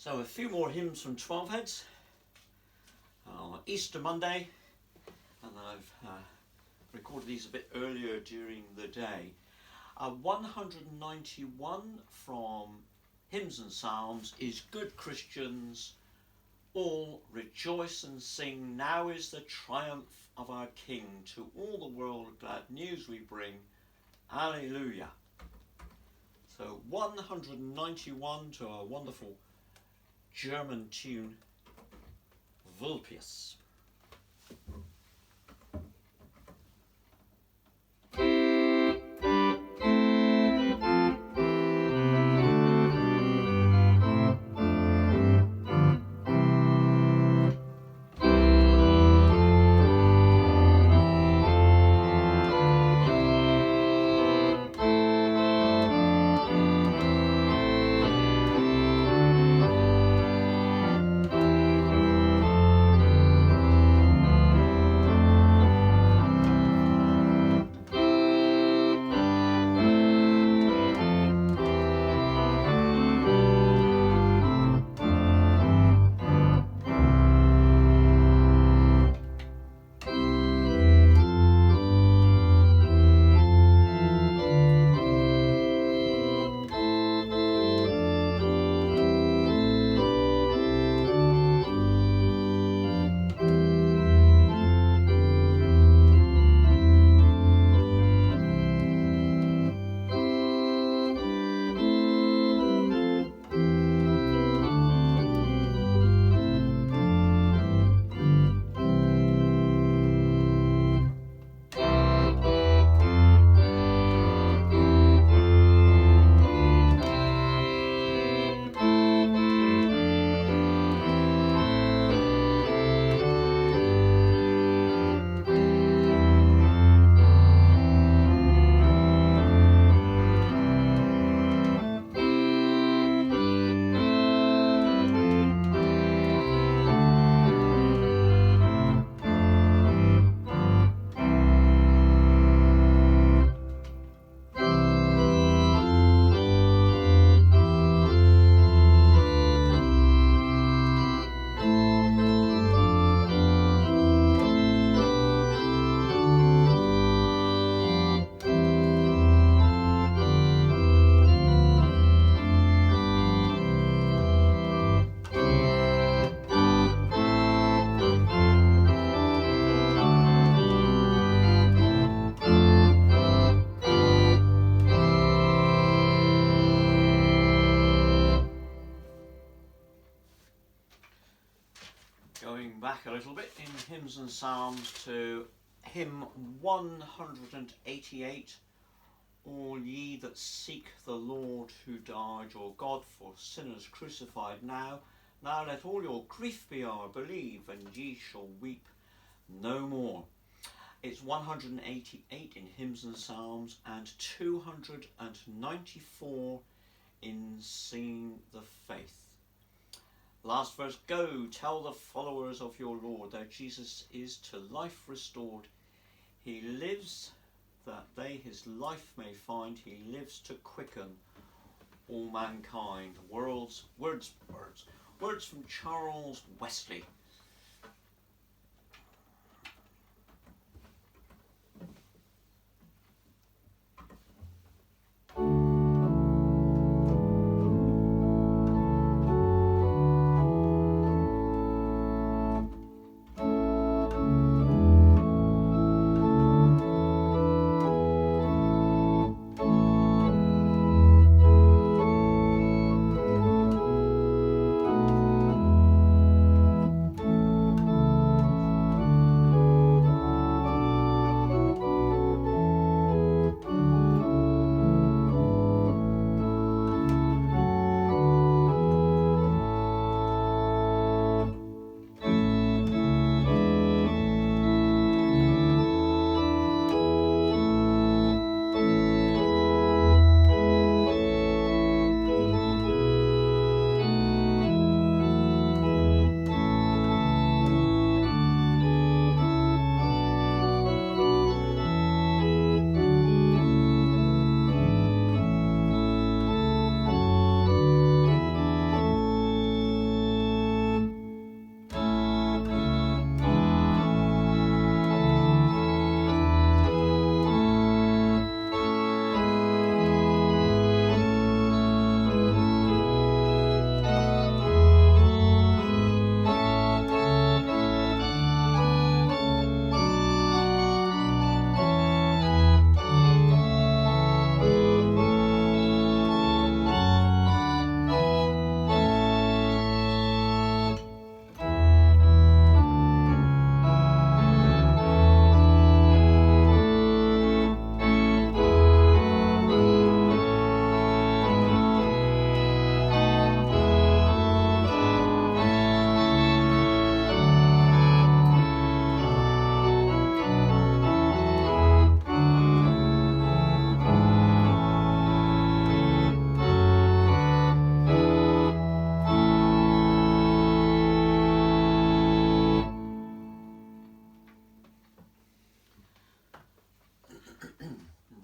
So a few more hymns from Twelveheads. Easter Monday, and I've recorded these a bit earlier during the day. 191 from Hymns and Psalms is Good Christians, all rejoice and sing. Now is the triumph of our King. To all the world glad news we bring. Alleluia. So 191 to a wonderful German tune, Vulpius. Going back a little bit in Hymns and Psalms to hymn 188, All ye that seek the Lord who died, your God for sinners crucified now let all your grief be o'er, believe, and ye shall weep no more. It's 188 in Hymns and Psalms and 294 in Singing the Faith. Last verse, go, tell the followers of your Lord that Jesus is to life restored. He lives that they his life may find. He lives to quicken all mankind. Words from Charles Wesley.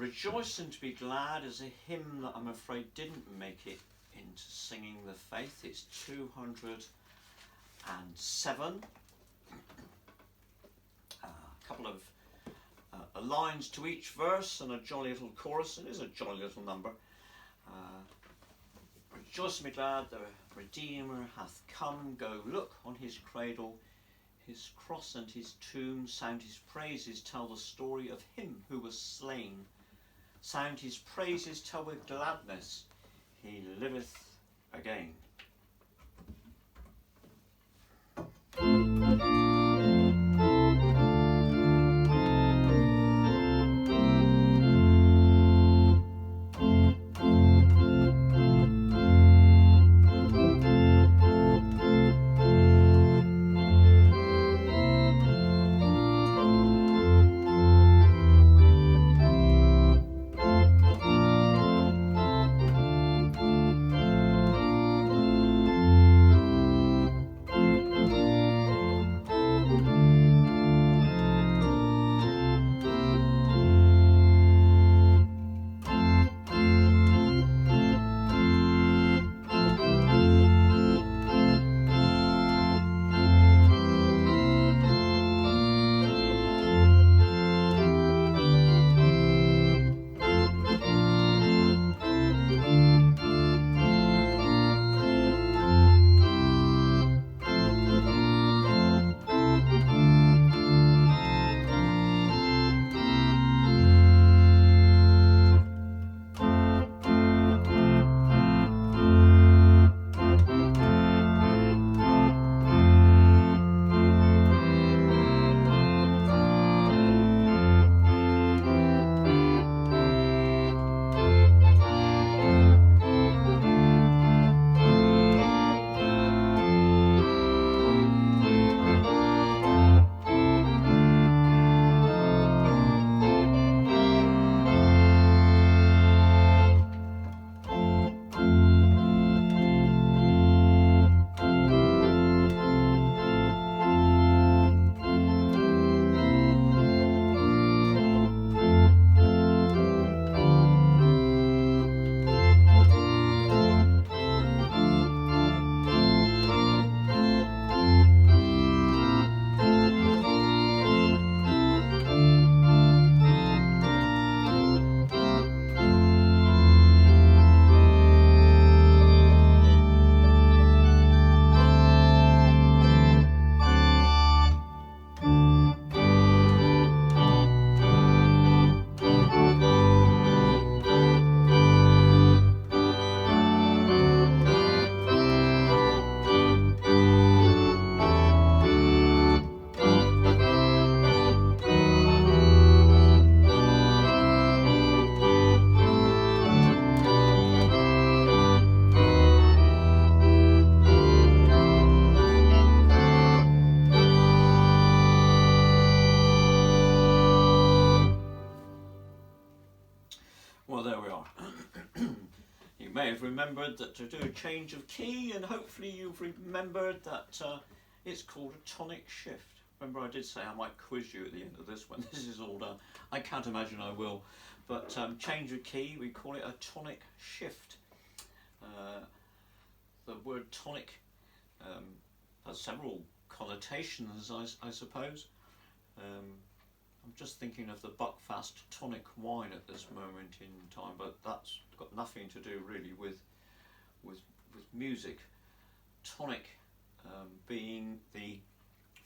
Rejoice and to be glad is a hymn that I'm afraid didn't make it into Singing the Faith. It's 207. A couple of lines to each verse and a jolly little chorus. It is a jolly little number. Rejoice and be glad, the Redeemer hath come. Go look on his cradle, his cross and his tomb. Sound his praises, tell the story of him who was slain. Sound his praises, tell with gladness, he liveth again. Well, there we are. You may have remembered that to do a change of key, and hopefully you've remembered that it's called a tonic shift. Remember, I did say I might quiz you at the end of this when this is all done. I can't imagine I will. But change of key, we call it a tonic shift. The word tonic has several connotations, I suppose. I'm just thinking of the Buckfast tonic wine at this moment in time, but that's got nothing to do really with music. Tonic being the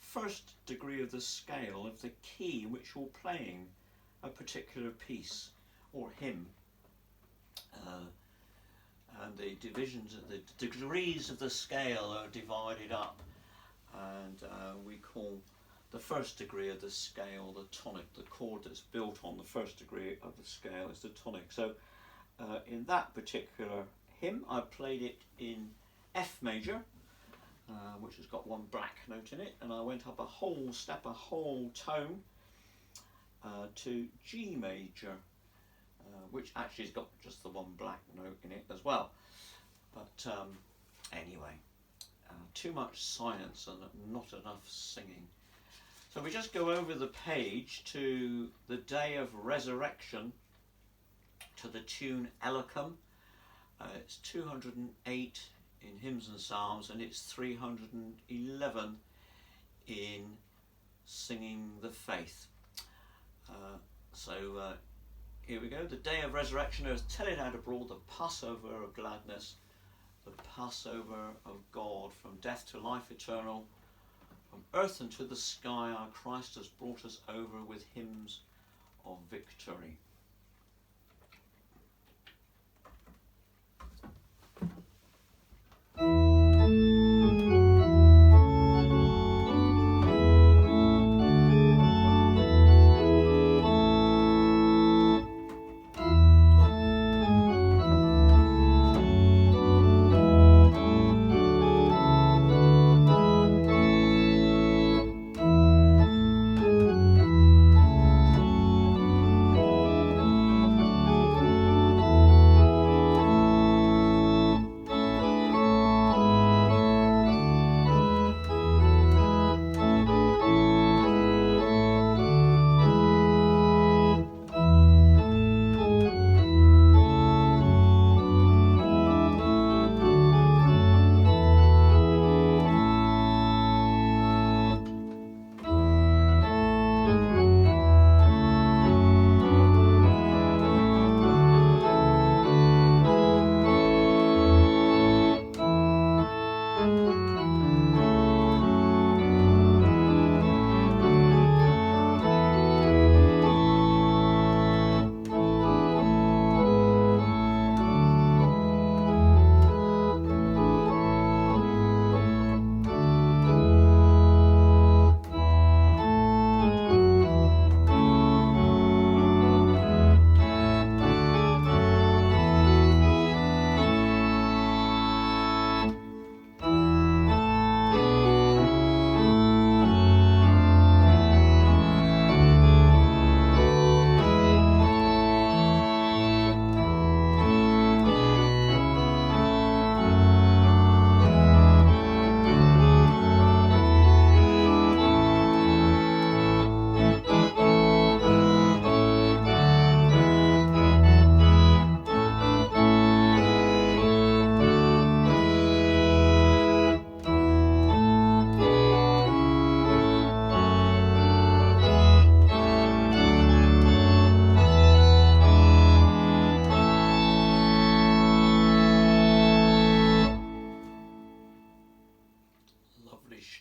first degree of the scale of the key in which you're playing a particular piece or hymn. And the divisions, the degrees of the scale are divided up, and we call the first degree of the scale the tonic. The chord that's built on the first degree of the scale is the tonic. So in that particular hymn, I played it in F major, which has got one black note in it, and I went up a whole step, a whole tone to G major, which actually has got just the one black note in it as well. But anyway, too much silence and not enough singing. So we just go over the page to the day of resurrection, to the tune Elicum. It's 208 in hymns and psalms, and it's 311 in singing the faith. Here we go. The day of resurrection, earth, tell it out abroad, the Passover of gladness, the Passover of God, from death to life eternal, from earth unto the sky, our Christ has brought us over with hymns of victory.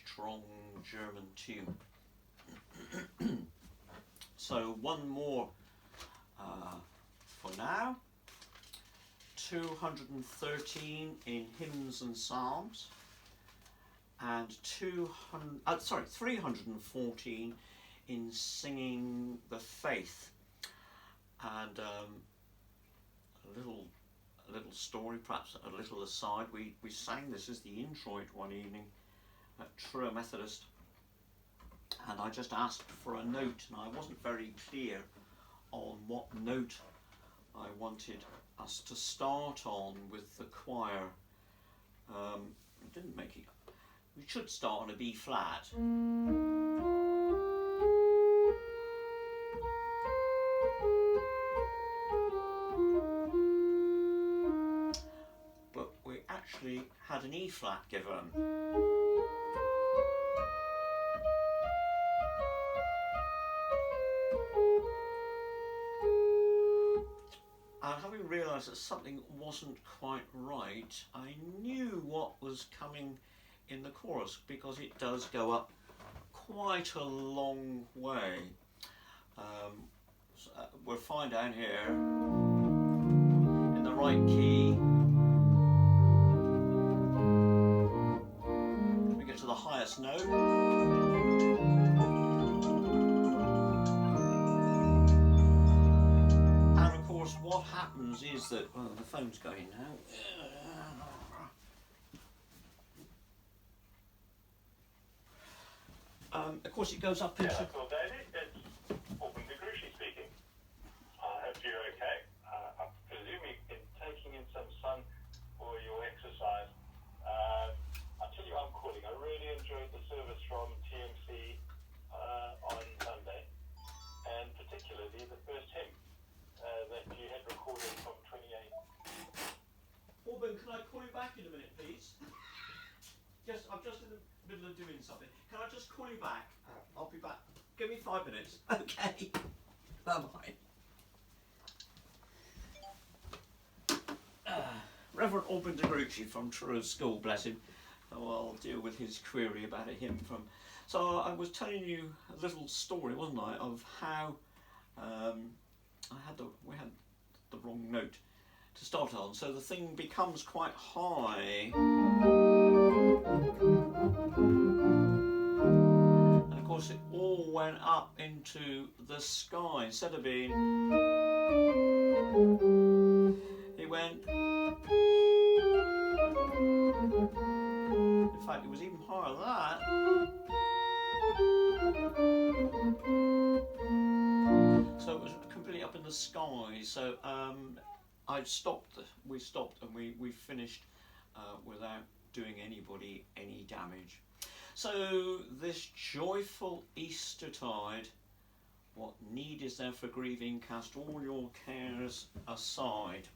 Strong German tune. So one more for now. 213 in hymns and psalms, and 314 in singing the faith. And a little story, perhaps a little aside. We sang this as the introit one evening at Truro Methodist, and I just asked for a note, and I wasn't very clear on what note I wanted us to start on with the choir. It didn't make it. We should start on a B flat. But we actually had an E flat given. And having realised that something wasn't quite right, I knew what was coming in the chorus, because it does go up quite a long way. We're fine down here in the right key. We get to the highest note. What happens is that, well, the phone's going now. Of course, it goes up into. Yeah, cool, David. It's Auckland DeGruchy speaking. I hope you're okay. I presume you've been taking in some sun for your exercise. I'll tell you why I'm calling. I really enjoyed the service from TMC on Sunday, and particularly the first hymn that you had recorded I'm just in the middle of doing something. Can I just call you back? I'll be back. Give me 5 minutes. Okay. Bye-bye. Reverend Alban DeGrucci from Truro School, bless him. So I'll deal with his query about him from. So I was telling you a little story, wasn't I, of how we had the wrong note to start on. So the thing becomes quite high, and of course it all went up into the sky. Instead of being, it went. In fact, it was even higher than that. So it was completely up in the sky. So we stopped and we finished without doing anybody any damage. So this joyful Eastertide, what need is there for grieving? Cast all your cares aside.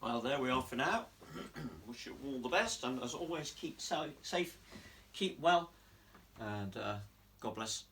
Well, there we are for now. Wish you all the best, and as always, keep safe, keep well, and God bless.